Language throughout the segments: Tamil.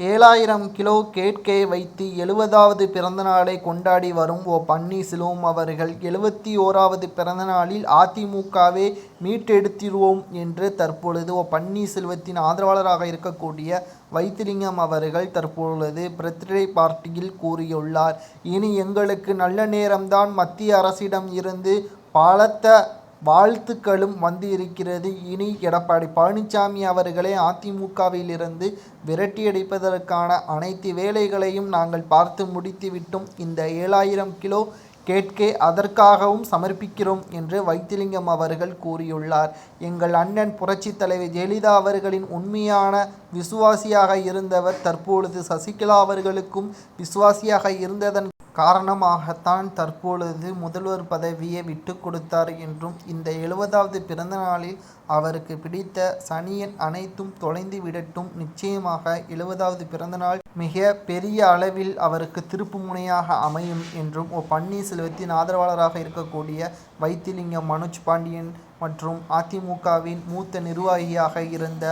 7000 கிலோ கேக்கை வைத்து 70வது பிறந்தநாளை கொண்டாடி வரும் பன்னீர்செல்வம் அவர்கள் 71வது பிறந்தநாளில் அதிமுகவை மீட்டெடுத்திடுவோம் என்று தற்பொழுது பன்னீர்செல்வத்தின் ஆதரவாளராக இருக்கக்கூடிய வைத்திலிங்கம் அவர்கள் தற்பொழுது பர்த்டே பார்ட்டியில் கூறியுள்ளார். இனி எங்களுக்கு நல்ல நேரம்தான், மத்திய அரசிடம் இருந்து பலத்த வாழ்த்துக்களும் வந்து இருக்கிறது. இனி எடப்பாடி பழனிசாமி அவர்களை அதிமுகவிலிருந்து விரட்டியடிப்பதற்கான அனைத்து வேலைகளையும் நாங்கள் பார்த்து முடித்துவிட்டோம். இந்த 7000 கிலோ கேக்கை அதற்காகவும் சமர்ப்பிக்கிறோம் என்று வைத்திலிங்கம் அவர்கள் கூறியுள்ளார். எங்கள் அண்ணன் புரட்சி தலைவர் ஜெயலலிதா அவர்களின் உண்மையான விசுவாசியாக இருந்தவர் தற்பொழுது சசிகலா அவர்களுக்கும் விசுவாசியாக இருந்ததன் காரணமாகத்தான் தற்பொழுது முதல்வர் பதவியை விட்டு கொடுத்தார் என்றும், இந்த 70வது பிறந்த நாளில் அவருக்கு பிடித்த சனியன் அனைத்தும் தொலைந்து விடட்டும், நிச்சயமாக 70வது பிறந்தநாள் மிக பெரிய அளவில் அவருக்கு திருப்பு முனையாக அமையும் என்றும் பன்னீர்செல்வத்தின் ஆதரவாளராக இருக்கக்கூடிய வைத்திலிங்கம், மனோஜ் பாண்டியன் மற்றும் அதிமுகவின் மூத்த நிர்வாகியாக இருந்த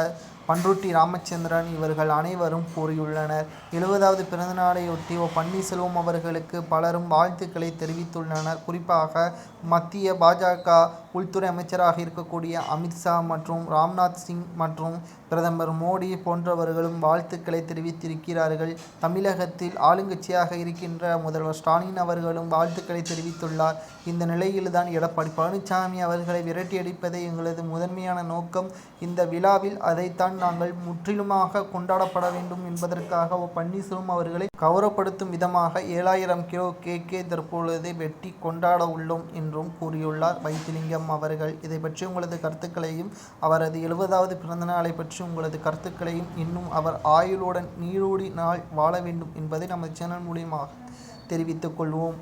பண்ருட்டி ராமச்சந்திரன் இவர்கள் அனைவரும் கூறியுள்ளனர். 70வது பிறந்தநாளையொட்டி பன்னீர்செல்வம் அவர்களுக்கு பலரும் வாழ்த்துக்களை தெரிவித்துள்ளனர். குறிப்பாக மத்திய பாஜக உள்துறை அமைச்சராக இருக்கக்கூடிய அமித்ஷா மற்றும் ராம்நாத் சிங் மற்றும் பிரதமர் மோடி போன்றவர்களும் வாழ்த்துக்களை தெரிவித்திருக்கிறார்கள். தமிழகத்தில் ஆளுங்கட்சியாக இருக்கின்ற முதல்வர் ஸ்டாலின் அவர்களும் வாழ்த்துக்களை தெரிவித்துள்ளார். இந்த நிலையில்தான் எடப்பாடி பழனிசாமி அவர்களை விரட்டியடிப்பதே எங்களது முதன்மையான நோக்கம். இந்த விழாவில் அதைத்தான் நாங்கள் முற்றிலுமாக கொண்டாடப்பட வேண்டும் என்பதற்காக பன்னீர்செல்வம் அவர்களை கௌரவப்படுத்தும் விதமாக 7000 கிலோ கேக்கை தற்பொழுது வெட்டி கொண்டாட உள்ளோம் என்றும் கூறியுள்ளார் வைத்திலிங்கம் அவர்கள். இதை பற்றி உங்களது கருத்துக்களையும், அவரது 70வது பிறந்தநாளை பற்றி உங்களது கருத்துக்களையும், இன்னும் அவர் ஆயுளுடன் நீடூழி நாள் வாழ வேண்டும் என்பதை நமது சேனல் மூலியமாக தெரிவித்துக் கொள்வோம்.